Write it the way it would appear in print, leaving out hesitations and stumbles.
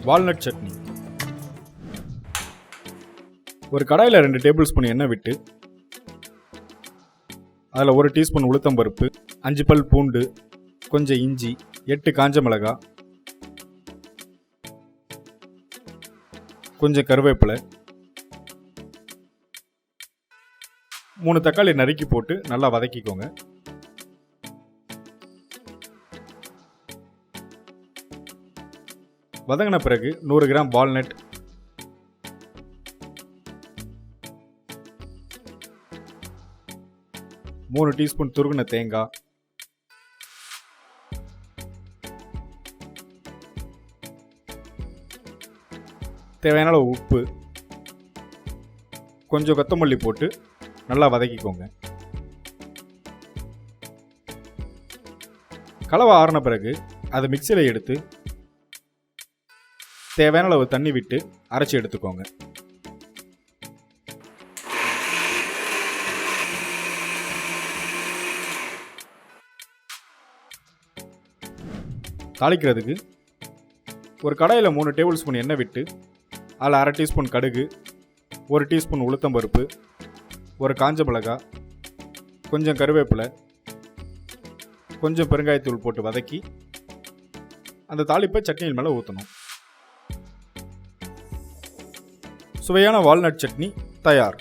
Walnut chutney. ஒரு கடாயில் 2 table spoon எண்ணெய் விட்டு அதில் 1 டீஸ்பூன் உளுத்தம்பருப்பு, 5 பல் பூண்டு, கொஞ்சம் இஞ்சி, 8 காஞ்ச மிளகாய், கொஞ்சம் கருவேப்பிலை, 3 தக்காளி நறுக்கி போட்டு நல்லா வதக்கிக்கோங்க. வதங்கின பிறகு 100 கிராம் வால்நட், 3 டீஸ்பூன் துருகுன தேங்காய், தேவையான அளவு உப்பு, கொஞ்சம் கொத்தமல்லி போட்டு நல்லா வதக்கிக்கோங்க. கலவை ஆறின பிறகு அதை மிக்சியில் எடுத்து தேவையான அளவு தண்ணி விட்டு அரைச்சி எடுத்துக்கோங்க. தாளிக்கிறதுக்கு ஒரு கடாயில் 3 டேபிள் ஸ்பூன் எண்ணெய் விட்டு அதில் 1/2 டீஸ்பூன் கடுகு, 1 டீஸ்பூன் உளுத்தம்பருப்பு, 1 காஞ்ச மிளகாய், கொஞ்சம் கருவேப்பிலை, கொஞ்சம் பெருங்காயத்தூள் போட்டு வதக்கி அந்த தாளிப்பை சட்னியின் மேலே ஊற்றணும். சுவையான வால்நட் சட்னி தயார்.